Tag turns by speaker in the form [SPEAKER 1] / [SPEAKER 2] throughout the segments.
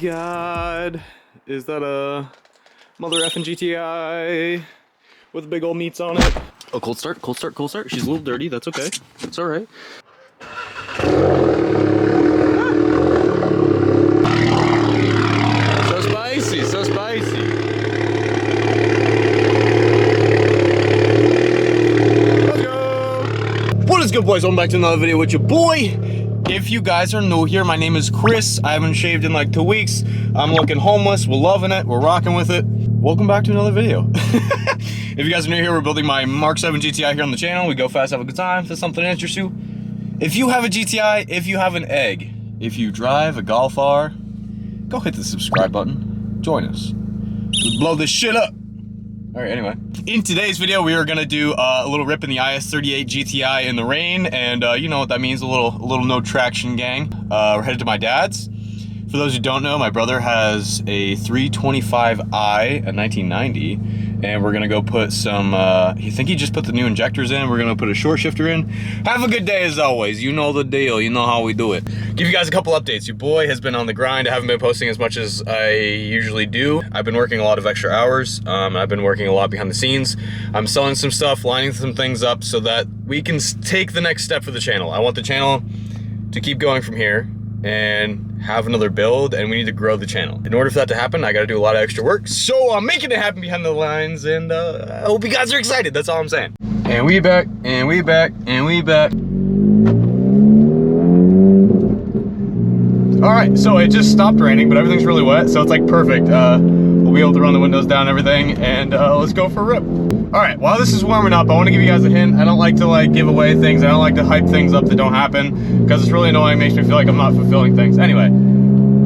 [SPEAKER 1] God, is that a mother effing GTI with big old meats on it? Oh, cold start, cold start, cold start. She's a little dirty, that's okay. That's all right. So spicy, so spicy. Let's go. What is good, boys? Welcome back to another video with your boy. If you guys are new here, my name is Chris. I haven't shaved in like 2 weeks. I'm looking homeless. We're loving it. We're rocking with it. Welcome back to another video. If you guys are new here, we're building my Mark 7 GTI here on the channel. We go fast, have a good time. If there's something that interests you. If you have a GTI, if you have an egg, if you drive a Golf R, go hit the subscribe button. Join us. Let's blow this shit up. All right, anyway. In today's video, we are gonna do a little rip in the IS38 GTI in the rain, and you know what that means, a little no traction gang. We're headed to my dad's. For those who don't know, my brother has a 325i, a 1990, and we're gonna go put some, I think he just put the new injectors in. We're gonna put a short shifter in. Have a good day as always. You know the deal, you know how we do it. Give you guys a couple updates. Your boy has been on the grind. I haven't been posting as much as I usually do. I've been working a lot of extra hours. I've been working a lot behind the scenes. I'm selling some stuff, lining some things up so that we can take the next step for the channel. I want the channel to keep going from here and have another build, and we need to grow the channel. In order for that to happen, I gotta do a lot of extra work. So I'm making it happen behind the lines, and I hope you guys are excited. That's all I'm saying. And we back, and we back, and we back. All right, so it just stopped raining, but everything's really wet, so it's like perfect. We'll be able to run the windows down and everything, and let's go for a rip. All right, while this is warming up, I want to give you guys a hint. I don't like to like give away things. I don't like to hype things up that don't happen because it's really annoying. It makes me feel like I'm not fulfilling things. Anyway,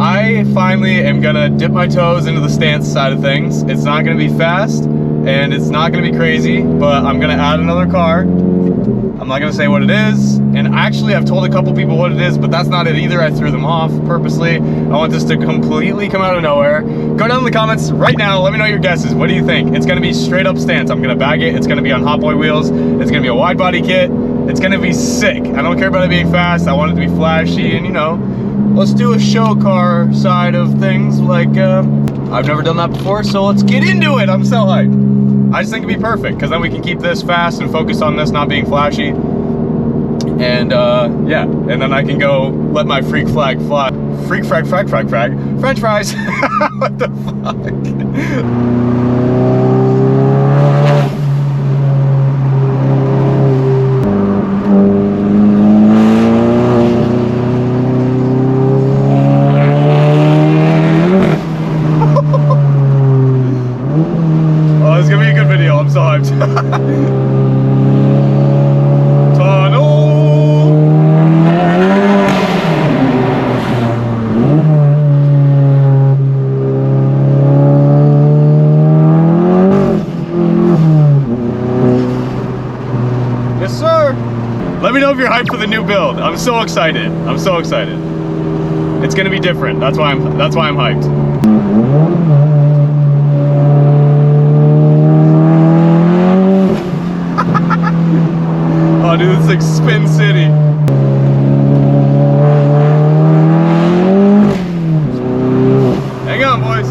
[SPEAKER 1] I finally am gonna dip my toes into the stance side of things. It's not gonna be fast and it's not gonna be crazy, but I'm gonna add another car. I'm not gonna say what it is. And actually, I've told a couple people what it is, but that's not it either. I threw them off purposely. I want this to completely come out of nowhere. Go down in the comments right now. Let me know your guesses. What do you think? It's gonna be straight up stance. I'm gonna bag it. It's gonna be on Hot Boy wheels. It's gonna be a wide body kit. It's gonna be sick. I don't care about it being fast. I want it to be flashy, and you know, let's do a show car side of things. Like, I've never done that before, so let's get into it. I'm so hyped. I just think it'd be perfect, because then we can keep this fast and focus on this not being flashy. And yeah, and then I can go let my freak flag fly. Freak frag, frag, frag, frag. French fries. What the fuck? Let me know if you're hyped for the new build. I'm so excited. I'm so excited. It's gonna be different. That's why I'm hyped. Oh dude, it's like Spin City. Hang on, boys.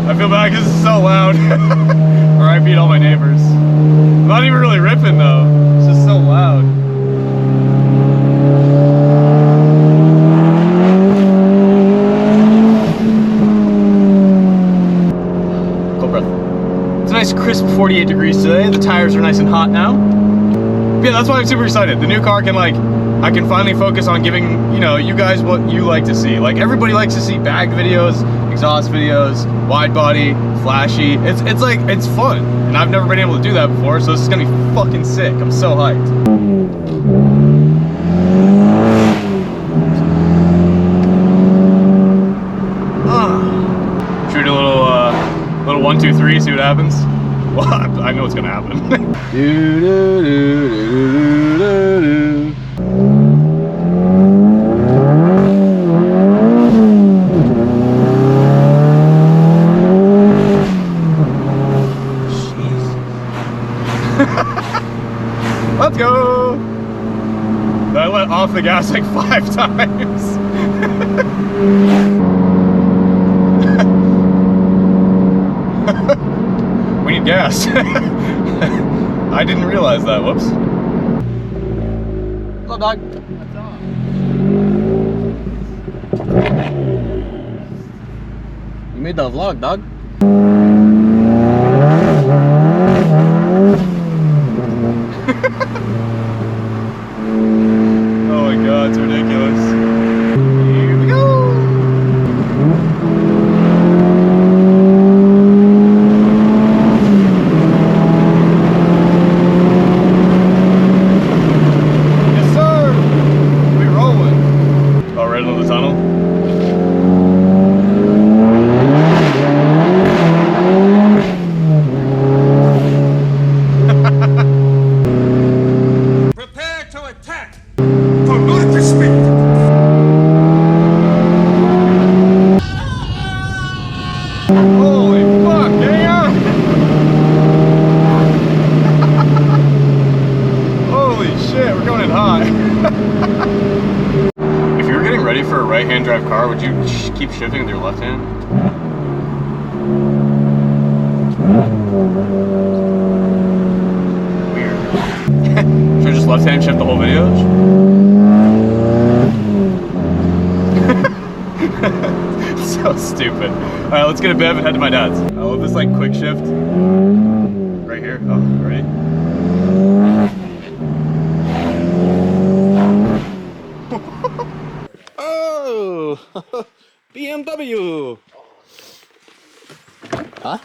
[SPEAKER 1] I feel bad because it's so loud. Or I beat all my neighbors. 48 degrees today. The tires are nice and hot now. But yeah, that's why I'm super excited. The new car can like, I can finally focus on giving, you know, you guys what you like to see. Like everybody likes to see bagged videos, exhaust videos, wide body, flashy. It's like, it's fun. And I've never been able to do that before, so this is gonna be fucking sick. I'm so hyped. Shoot a little 1, 2, 3, see what happens. Well, I know what's gonna happen. Let's go! I let off the gas like 5 times. We need gas. I didn't realize that. Whoops. Hello, dog. What's up? You made the vlog, dog. Oh my god, it's ridiculous. Here we go. Yes, sir. We rolling. Oh, right into the tunnel. Holy fuck, yeah! Holy shit, we're going in hot. If you were getting ready for a right-hand drive car, would you keep shifting with your left hand? Weird. Should I just left hand shift the whole video? So stupid. Alright, let's get a Bev and head to my dad's. I love this like quick shift. Right here. Oh, ready? Oh! BMW! Huh?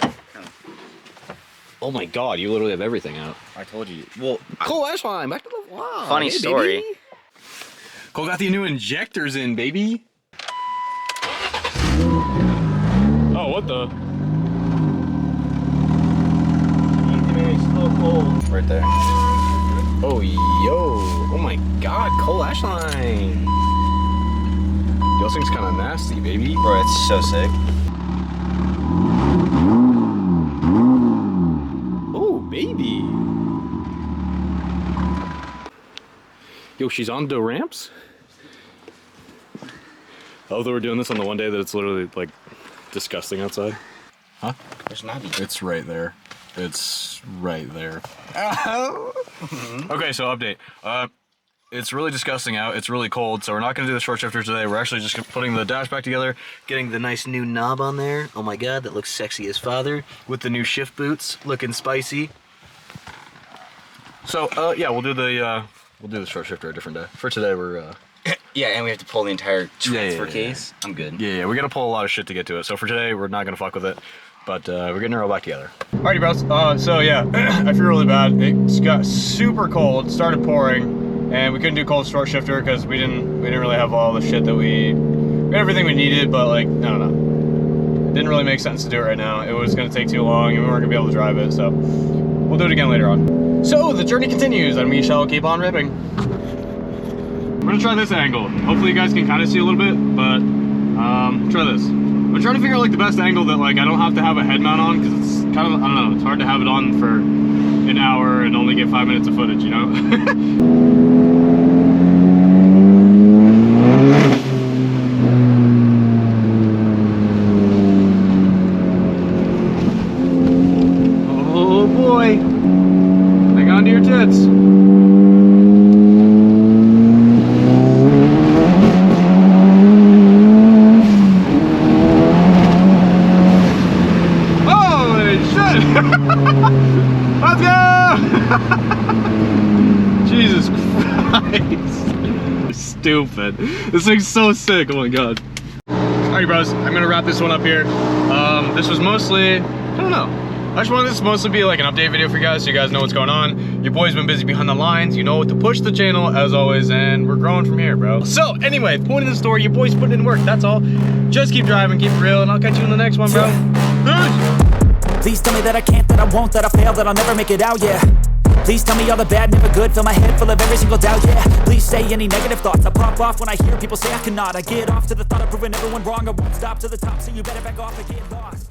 [SPEAKER 1] Oh my god, you literally have everything out.
[SPEAKER 2] I told you. Well,
[SPEAKER 1] Cole Ashline, back to the vlog.
[SPEAKER 2] Funny story.
[SPEAKER 1] Baby. Cole got the new injectors in, baby. Oh, what the?
[SPEAKER 2] Right there.
[SPEAKER 1] Oh, yo. Oh my god, Cole Ashline. Those things kind of nasty, baby.
[SPEAKER 2] Bro, it's so sick.
[SPEAKER 1] Oh, baby. Yo, she's on the ramps? Although we're doing this on the one day that it's literally like disgusting outside. Huh?
[SPEAKER 2] There's Navi.
[SPEAKER 1] It's right there. It's right there. Okay, so update. It's really disgusting out. It's really cold, so we're not going to do the short shifter today. We're actually just putting the dash back together, getting the nice new knob on there. Oh my god, that looks sexy as father. With the new shift boots, looking spicy. So, yeah, we'll do the short shifter a different day. For today, we're
[SPEAKER 2] Yeah, and we have to pull the entire transfer case. I'm good.
[SPEAKER 1] Yeah, we gotta pull a lot of shit to get to it. So for today, we're not gonna fuck with it, but we're getting it all back together. Alrighty, bros. So yeah, I feel really bad. It got super cold, started pouring, and we couldn't do cold short shifter because we didn't really have all the shit that we had everything we needed, but like, I don't know. It didn't really make sense to do it right now. It was gonna take too long, and we weren't gonna be able to drive it, so we'll do it again later on. So the journey continues, and we shall keep on ripping. We're gonna try this angle. Hopefully you guys can kind of see a little bit, but try this. I'm trying to figure out like the best angle that like I don't have to have a head mount on, because it's kind of, I don't know, it's hard to have it on for an hour and only get 5 minutes of footage, you know? Oh boy. Hang on to your tits. Christ. Stupid. This thing's so sick. Oh my god. Alright, bros. I'm gonna wrap this one up here. This was mostly, I don't know. I just wanted this to mostly be like an update video for you guys so you guys know what's going on. Your boy's been busy behind the lines. You know what to push the channel as always, and we're growing from here, bro. So anyway, point of the story, your boy's putting in work. That's all. Just keep driving, keep it real, and I'll catch you in the next one, bro. Peace.
[SPEAKER 3] Please tell me that I can't, that I won't, that I fail, that I'll never make it out, yeah. Please tell me all the bad, never good, fill my head full of every single doubt, yeah. Please say any negative thoughts, I pop off when I hear people say I cannot. I get off to the thought of proving everyone wrong, I won't stop to the top, so you better back off and get lost.